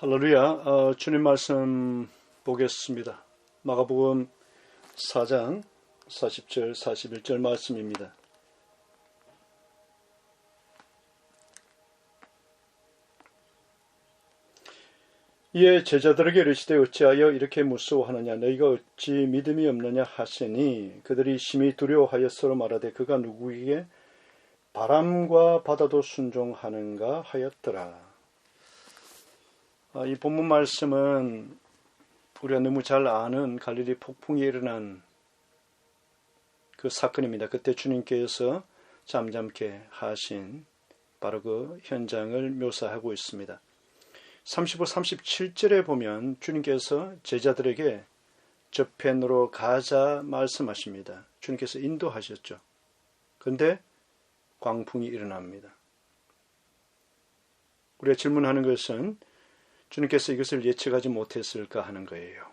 할렐루야. 주님 말씀 보겠습니다. 마가복음 4장 40절 41절 말씀입니다. 이에 제자들에게 이르시되 어찌하여 이렇게 무서워하느냐 너희가 어찌 믿음이 없느냐 하시니 그들이 심히 두려워하여 서로 말하되 그가 누구에게 바람과 바다도 순종하는가 하였더라. 이 본문 말씀은 우리가 너무 잘 아는 갈릴리 폭풍이 일어난 그 사건입니다. 그때 주님께서 잠잠케 하신 바로 그 현장을 묘사하고 있습니다. 35, 37절에 보면 주님께서 제자들에게 저편으로 가자 말씀하십니다. 주님께서 인도하셨죠. 그런데 광풍이 일어납니다. 우리가 질문하는 것은 주님께서 이것을 예측하지 못했을까 하는 거예요.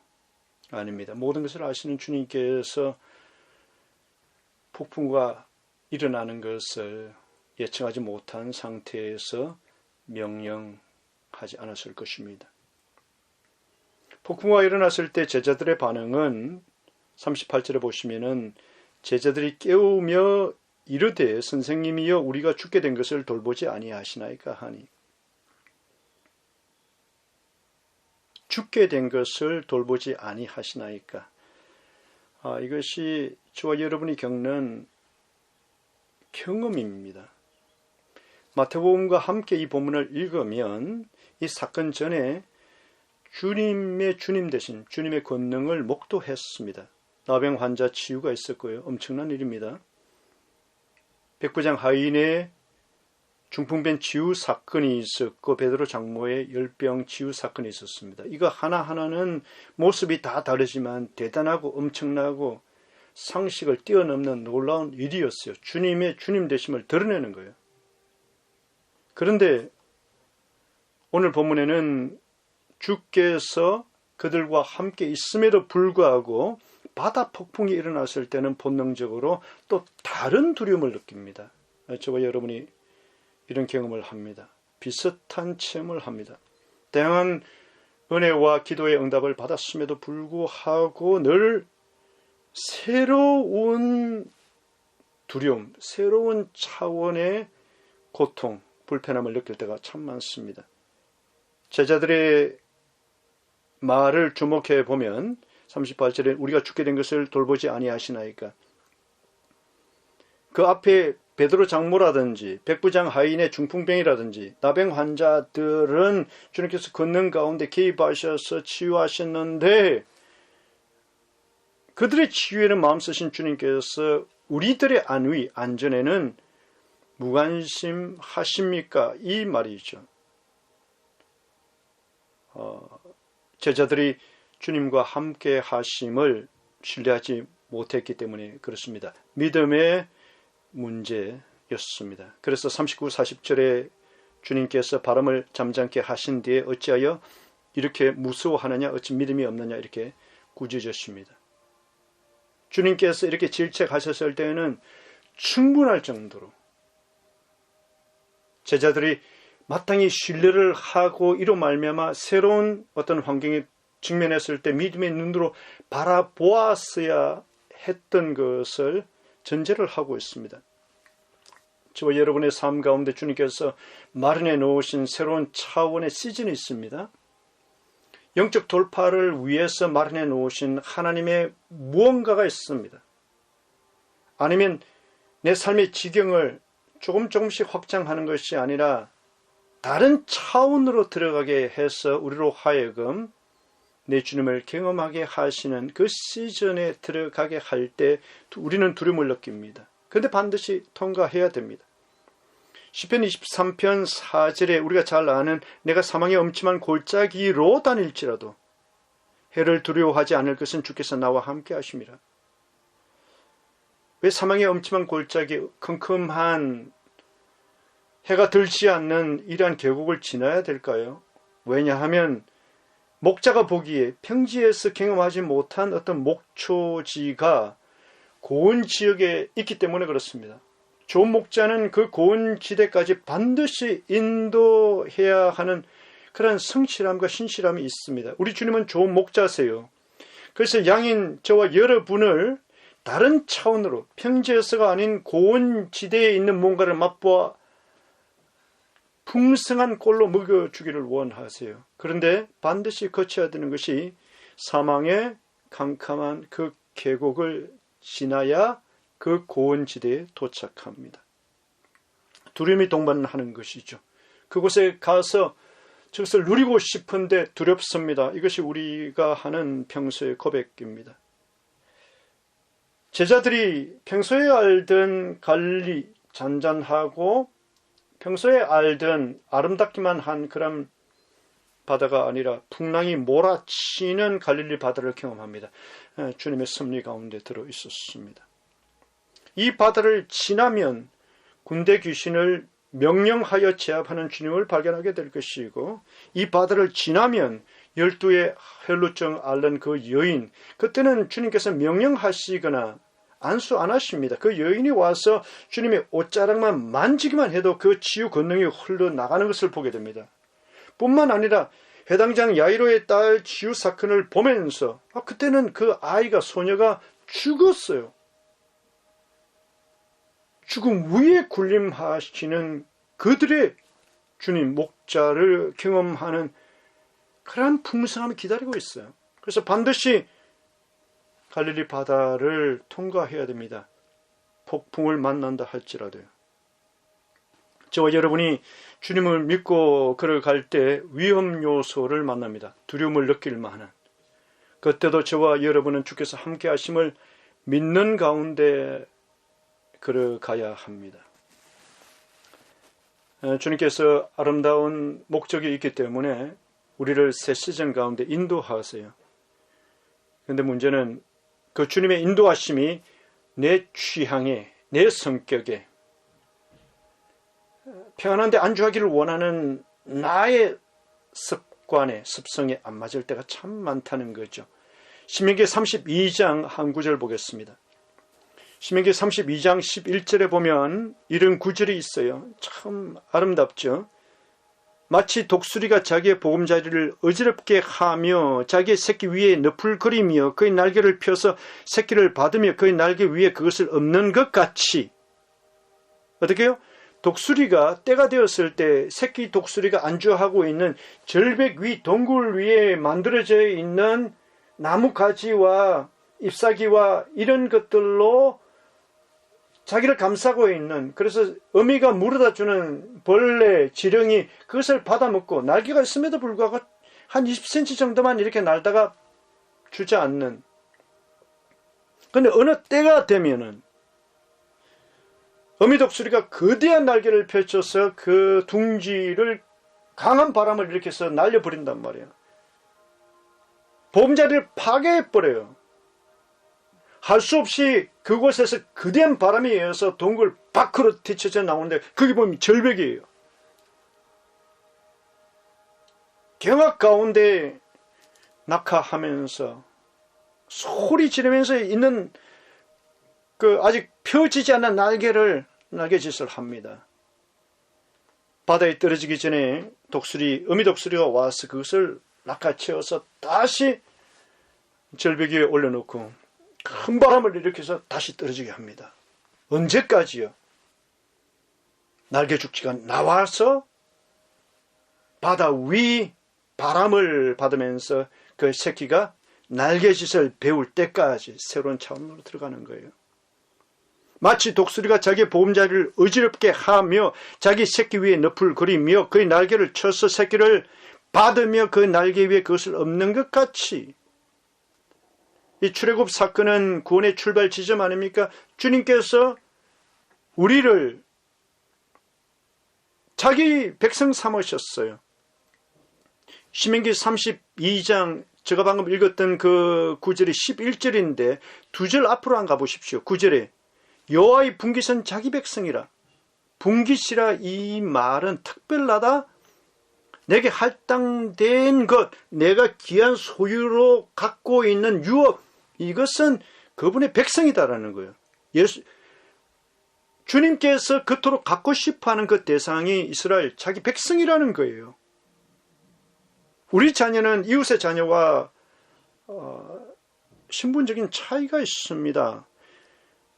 아닙니다. 모든 것을 아시는 주님께서 폭풍과 일어나는 것을 예측하지 못한 상태에서 명령하지 않았을 것입니다. 폭풍과 일어났을 때 제자들의 반응은 38절에 보시면은 제자들이 깨우며 이르되 선생님이여 우리가 죽게 된 것을 돌보지 아니하시나이까 하니 죽게 된 것을 돌보지 아니하시나이까. 이것이 저와 여러분이 겪는 경험입니다. 마태복음과 함께 이 본문을 읽으면 이 사건 전에 주님의 주님 되신 주님의 권능을 목도했습니다. 나병 환자 치유가 있었고요. 엄청난 일입니다. 백부장 하인의 중풍병 치유 사건이 있었고 베드로 장모의 열병 치유 사건이 있었습니다. 이거 하나하나는 모습이 다 다르지만 대단하고 엄청나고 상식을 뛰어넘는 놀라운 일이었어요. 주님의 주님 되심을 드러내는 거예요. 그런데 오늘 본문에는 주께서 그들과 함께 있음에도 불구하고 바다 폭풍이 일어났을 때는 본능적으로 또 다른 두려움을 느낍니다. 저와 여러분이 이런 경험을 합니다. 비슷한 체험을 합니다. 다양한 은혜와 기도의 응답을 받았음에도 불구하고 늘 새로운 두려움, 새로운 차원의 고통, 불편함을 느낄 때가 참 많습니다. 제자들의 말을 주목해 보면 38절에 우리가 죽게 된 것을 돌보지 아니하시나이까. 그 앞에 베드로 장모라든지 백부장 하인의 중풍병이라든지 나병 환자들은 주님께서 권능 가운데 개입하셔서 치유하셨는데 그들의 치유에는 마음 쓰신 주님께서 우리들의 안위, 안전에는 무관심하십니까? 이 말이죠. 제자들이 주님과 함께 하심을 신뢰하지 못했기 때문에 그렇습니다. 믿음의 문제였습니다. 그래서 39, 40절에 주님께서 바람을 잠잠케 하신 뒤에 어찌하여 이렇게 무서워하느냐 어찌 믿음이 없느냐 이렇게 꾸짖으십니다. 주님께서 이렇게 질책하셨을 때에는 충분할 정도로 제자들이 마땅히 신뢰를 하고 이로 말미암아 새로운 어떤 환경에 직면했을 때 믿음의 눈으로 바라보았어야 했던 것을 전제를 하고 있습니다. 저와 여러분의 삶 가운데 주님께서 마련해 놓으신 새로운 차원의 시즌이 있습니다. 영적 돌파를 위해서 마련해 놓으신 하나님의 무언가가 있습니다. 아니면 내 삶의 지경을 조금씩 확장하는 것이 아니라 다른 차원으로 들어가게 해서 우리로 하여금 내 주님을 경험하게 하시는 그 시즌에 들어가게 할 때 우리는 두려움을 느낍니다. 그런데 반드시 통과해야 됩니다. 시편 23편 4절에 우리가 잘 아는 내가 사망의 엄침한 골짜기로 다닐지라도 해를 두려워하지 않을 것은 주께서 나와 함께 하심이라. 왜 사망의 엄침한 골짜기 컴컴한 해가 들지 않는 이러한 계곡을 지나야 될까요? 왜냐하면 목자가 보기에 평지에서 경험하지 못한 어떤 목초지가 고온 지역에 있기 때문에 그렇습니다. 좋은 목자는 그 고온 지대까지 반드시 인도해야 하는 그런 성실함과 신실함이 있습니다. 우리 주님은 좋은 목자세요. 그래서 양인 저와 여러분을 다른 차원으로 평지에서가 아닌 고온 지대에 있는 뭔가를 맛보아 풍성한 꼴로 먹여주기를 원하세요. 그런데 반드시 거쳐야 되는 것이 사망의 캄캄한 그 계곡을 지나야 그 고온 지대에 도착합니다. 두려움이 동반하는 것이죠. 그곳에 가서 저것을 누리고 싶은데 두렵습니다. 이것이 우리가 하는 평소의 고백입니다. 제자들이 평소에 알던 갈릴리 잔잔하고 평소에 알던 아름답기만 한 그런 바다가 아니라 풍랑이 몰아치는 갈릴리 바다를 경험합니다. 주님의 섭리 가운데 들어 있었습니다. 이 바다를 지나면 군대 귀신을 명령하여 제압하는 주님을 발견하게 될 것이고, 이 바다를 지나면 12의 혈루증 앓는 그 여인, 그때는 주님께서 명령하시거나 안수 안 하십니다. 그 여인이 와서 주님의 옷자락만 만지기만 해도 그 치유 권능이 흘러나가는 것을 보게 됩니다. 뿐만 아니라 해당장 야이로의 딸 치유 사건을 보면서 그때는 그 아이가, 소녀가 죽었어요. 죽음 위에 군림하시는 그들의 주님 목자를 경험하는 그러한 풍성함이 기다리고 있어요. 그래서 반드시 갈릴리 바다를 통과해야 됩니다. 폭풍을 만난다 할지라도요. 저와 여러분이 주님을 믿고 걸어갈 때 위험 요소를 만납니다. 두려움을 느낄 만한. 그때도 저와 여러분은 주께서 함께 하심을 믿는 가운데 걸어가야 합니다. 주님께서 아름다운 목적이 있기 때문에 우리를 새 시즌 가운데 인도하세요. 그런데 문제는 그 주님의 인도하심이 내 취향에, 내 성격에, 평안한데 안주하기를 원하는 나의 습관에, 습성에 안 맞을 때가 참 많다는 거죠. 신명기 32장 한 구절 보겠습니다. 신명기 32장 11절에 보면 이런 구절이 있어요. 참 아름답죠. 마치 독수리가 자기의 보금자리를 어지럽게 하며 자기의 새끼 위에 너풀거리며 그의 날개를 펴서 새끼를 받으며 그의 날개 위에 그것을 엎는 것 같이. 어떻게 해요? 독수리가 때가 되었을 때 새끼 독수리가 안주하고 있는 절벽 위, 동굴 위에 만들어져 있는 나무 가지와 잎사귀와 이런 것들로 자기를 감싸고 있는, 그래서 어미가 물어다 주는 벌레, 지렁이, 그것을 받아먹고 날개가 있음에도 불구하고 한 20cm 정도만 이렇게 날다가 주저앉는. 그런데 어느 때가 되면은 어미 독수리가 거대한 날개를 펼쳐서 그 둥지를 강한 바람을 일으켜서 날려버린단 말이에요. 보금자리를 파괴해버려요. 할 수 없이 그곳에서 거대한 바람에 의해서 동굴 밖으로 뒤쳐져 나오는데 거기 보면 절벽이에요. 경악 가운데 낙하하면서 소리 지르면서 있는 그 아직 펴지지 않은 날개짓을 합니다. 바다에 떨어지기 전에 어미 독수리가 와서 그것을 낚아채워서 다시 절벽 위에 올려놓고 큰 바람을 일으켜서 다시 떨어지게 합니다. 언제까지요? 날개죽지가 나와서 바다 위 바람을 받으면서 그 새끼가 날개짓을 배울 때까지 새로운 차원으로 들어가는 거예요. 마치 독수리가 자기의 보금자리를 어지럽게 하며 자기 새끼 위에 너풀거리며 그의 날개를 쳐서 새끼를 받으며 그 날개 위에 그것을 엎는 것 같이, 이 출애굽 사건은 구원의 출발 지점 아닙니까? 주님께서 우리를 자기 백성 삼으셨어요. 신명기 32장 제가 방금 읽었던 그 구절이 11절인데 두 절 앞으로 안 가보십시오. 9절에 여호와의 분깃은 자기 백성이라. 분깃이라 이 말은 특별하다. 내게 할당된 것, 내가 귀한 소유로 갖고 있는 유업, 이것은 그분의 백성이다라는 거예요. 주님께서 그토록 갖고 싶어하는 그 대상이 이스라엘, 자기 백성이라는 거예요. 우리 자녀는 이웃의 자녀와 신분적인 차이가 있습니다.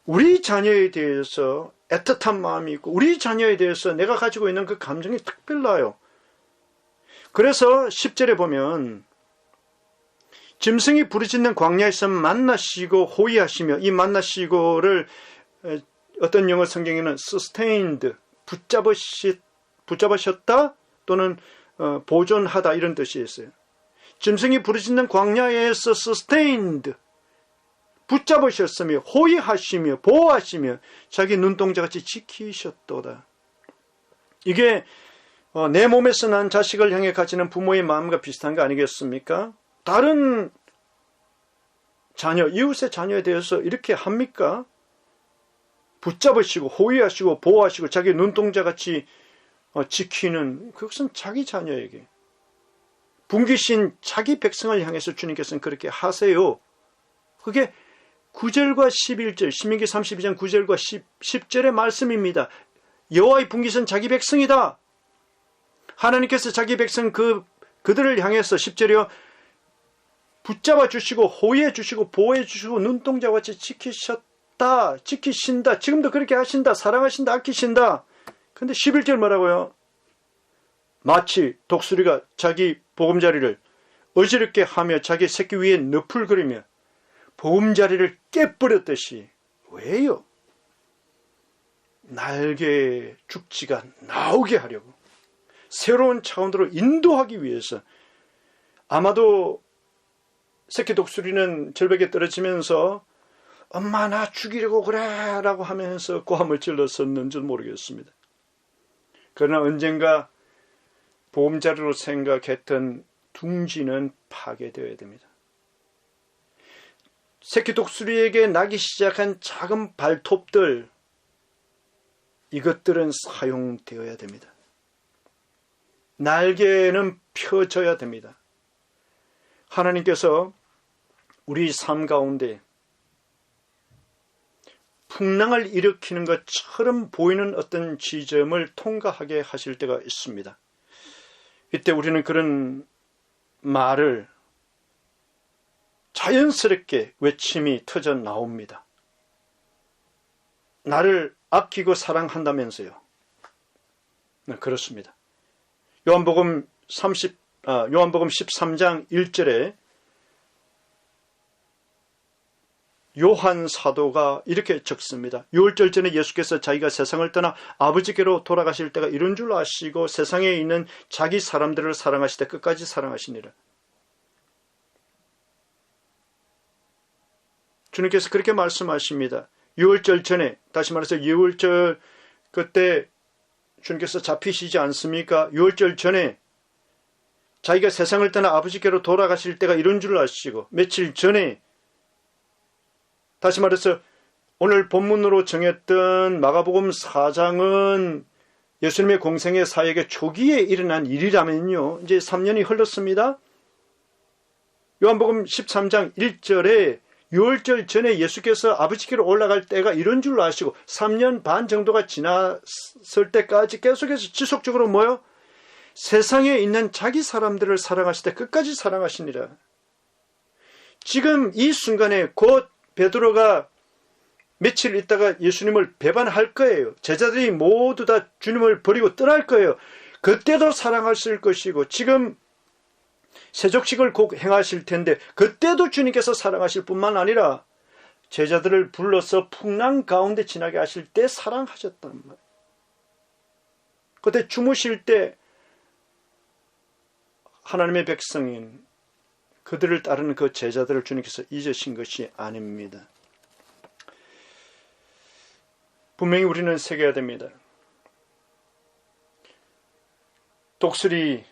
우리 자녀에 대해서 애틋한 마음이 있고 우리 자녀에 대해서 내가 가지고 있는 그 감정이 특별나요. 그래서 10절에 보면 짐승이 부르짖는 광야에서 만나시고 호위하시며, 이 만나시고를 어떤 영어 성경에는 sustained, 붙잡으셨다 또는 보존하다 이런 뜻이 있어요. 짐승이 부르짖는 광야에서 sustained, 붙잡으셨으며 호위하시며 보호하시며 자기 눈동자같이 지키셨도다. 이게 내 몸에서 난 자식을 향해 가지는 부모의 마음과 비슷한 거 아니겠습니까? 다른 자녀, 이웃의 자녀에 대해서 이렇게 합니까? 붙잡으시고 호위하시고 보호하시고 자기 눈동자같이 지키는, 그것은 자기 자녀에게, 분기신 자기 백성을 향해서 주님께서는 그렇게 하세요. 그게 9절과 11절, 신명기 32장 9절과 10절의 말씀입니다. 여호와의 분깃은 자기 백성이다. 하나님께서 자기 백성 그들을 향해서 10절이요, 붙잡아 주시고 호위해 주시고 보호해 주시고 눈동자와 같이 지키신다. 지금도 그렇게 하신다. 사랑하신다. 아끼신다. 근데 11절 뭐라고요? 마치 독수리가 자기 보금자리를 어지럽게 하며 자기 새끼 위에 늪을 그리며 보금자리를 깨버렸듯이. 왜요? 날개 죽지가 나오게 하려고, 새로운 차원으로 인도하기 위해서. 아마도 새끼 독수리는 절벽에 떨어지면서 엄마 나 죽이려고 그래 라고 하면서 고함을 질렀었는지 모르겠습니다. 그러나 언젠가 보금자리로 생각했던 둥지는 파괴되어야 됩니다. 새끼 독수리에게 나기 시작한 작은 발톱들, 이것들은 사용되어야 됩니다. 날개는 펴져야 됩니다. 하나님께서 우리 삶 가운데 풍랑을 일으키는 것처럼 보이는 어떤 지점을 통과하게 하실 때가 있습니다. 이때 우리는 그런 말을 자연스럽게 외침이 터져 나옵니다. 나를 아끼고 사랑한다면서요. 네, 그렇습니다. 요한복음 13장 1절에 요한 사도가 이렇게 적습니다. 6월절 전에 예수께서 자기가 세상을 떠나 아버지께로 돌아가실 때가 이른 줄 아시고 세상에 있는 자기 사람들을 사랑하시되 끝까지 사랑하시니라. 주님께서 그렇게 말씀하십니다. 6월절 전에, 다시 말해서 6월절 그때 주님께서 잡히시지 않습니까? 6월절 전에 자기가 세상을 떠나 아버지께로 돌아가실 때가 이른 줄 아시고, 며칠 전에, 다시 말해서 오늘 본문으로 정했던 마가복음 4장은 예수님의 공생의 사역의 초기에 일어난 일이라면요, 이제 3년이 흘렀습니다. 요한복음 13장 1절에 6월절 전에 예수께서 아버지께로 올라갈 때가 이런 줄 아시고 3년 반 정도가 지났을 때까지 계속해서 지속적으로 뭐요? 세상에 있는 자기 사람들을 사랑하시되 끝까지 사랑하시니라. 지금 이 순간에 곧 베드로가 며칠 있다가 예수님을 배반할 거예요. 제자들이 모두 다 주님을 버리고 떠날 거예요. 그때도 사랑하실 것이고, 지금 세족식을 곧 행하실 텐데 그때도 주님께서 사랑하실 뿐만 아니라 제자들을 불러서 풍랑 가운데 지나게 하실 때 사랑하셨단 말이에요. 그때 주무실 때 하나님의 백성인 그들을 따르는 그 제자들을 주님께서 잊으신 것이 아닙니다. 분명히 우리는 새겨야 됩니다. 독수리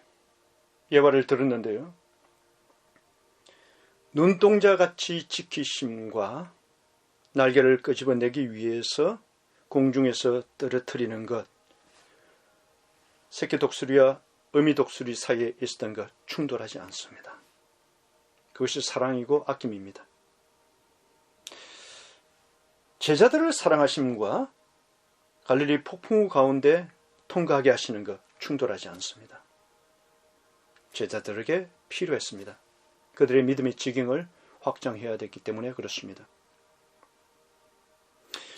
예화를 들었는데요, 눈동자같이 지키심과 날개를 끄집어내기 위해서 공중에서 떨어뜨리는 것, 새끼 독수리와 어미 독수리 사이에 있었던 것 충돌하지 않습니다. 그것이 사랑이고 아낌입니다. 제자들을 사랑하심과 갈릴리 폭풍우 가운데 통과하게 하시는 것 충돌하지 않습니다. 제자들에게 필요했습니다. 그들의 믿음의 지경을 확장해야 됐기 때문에 그렇습니다.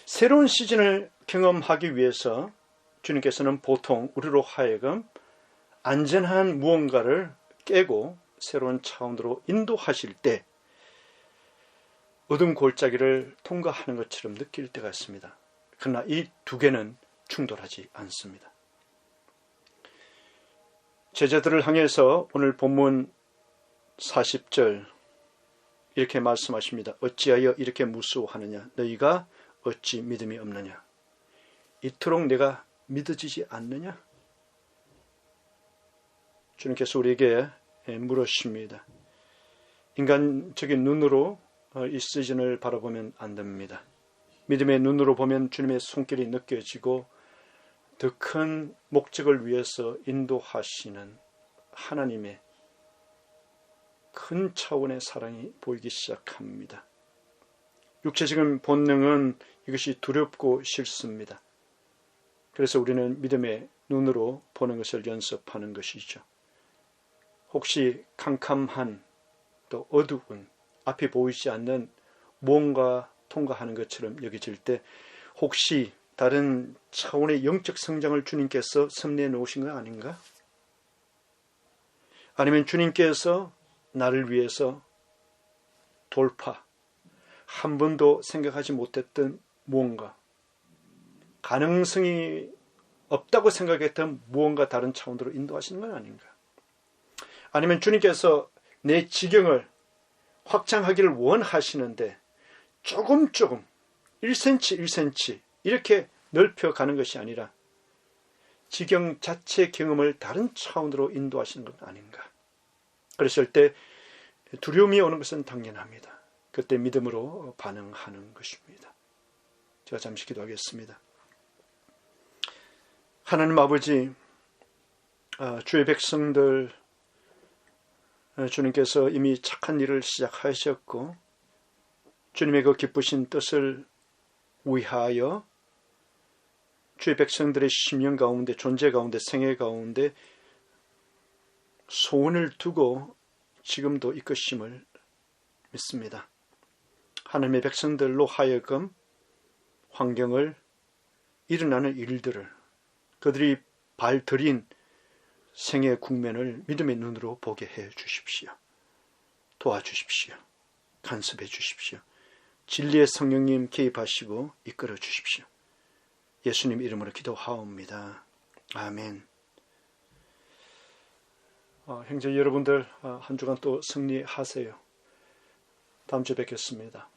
새로운 시즌을 경험하기 위해서 주님께서는 보통 우리로 하여금 안전한 무언가를 깨고 새로운 차원으로 인도하실 때 어둠 골짜기를 통과하는 것처럼 느낄 때가 있습니다. 그러나 이 두 개는 충돌하지 않습니다. 제자들을 향해서 오늘 본문 40절 이렇게 말씀하십니다. 어찌하여 이렇게 무수하느냐? 너희가 어찌 믿음이 없느냐? 이토록 내가 믿어지지 않느냐? 주님께서 우리에게 물으십니다. 인간적인 눈으로 이 시즌을 바라보면 안 됩니다. 믿음의 눈으로 보면 주님의 손길이 느껴지고 더 큰 목적을 위해서 인도하시는 하나님의 큰 차원의 사랑이 보이기 시작합니다. 육체적인 본능은 이것이 두렵고 싫습니다. 그래서 우리는 믿음의 눈으로 보는 것을 연습하는 것이죠. 혹시 캄캄한 또 어두운 앞이 보이지 않는 무언가 통과하는 것처럼 여겨질 때 혹시 다른 차원의 영적 성장을 주님께서 섭리해 놓으신 거 아닌가? 아니면 주님께서 나를 위해서 돌파, 한 번도 생각하지 못했던 무언가, 가능성이 없다고 생각했던 무언가 다른 차원으로 인도하시는 건 아닌가? 아니면 주님께서 내 지경을 확장하기를 원하시는데 조금 1cm 1cm 이렇게 넓혀가는 것이 아니라 지경 자체 경험을 다른 차원으로 인도하시는 것 아닌가? 그랬을 때 두려움이 오는 것은 당연합니다. 그때 믿음으로 반응하는 것입니다. 제가 잠시 기도하겠습니다. 하나님 아버지, 주의 백성들 주님께서 이미 착한 일을 시작하셨고 주님의 그 기쁘신 뜻을 위하여 주의 백성들의 심령 가운데, 존재 가운데, 생애 가운데 소원을 두고 지금도 이끄심을 믿습니다. 하나님의 백성들로 하여금 환경을, 일어나는 일들을, 그들이 발들인 생애 국면을 믿음의 눈으로 보게 해 주십시오. 도와주십시오. 간섭해 주십시오. 진리의 성령님 개입하시고 이끌어 주십시오. 예수님 이름으로 기도하옵니다. 아멘. 형제 여러분들 한 주간 또 승리하세요. 다음 주에 뵙겠습니다.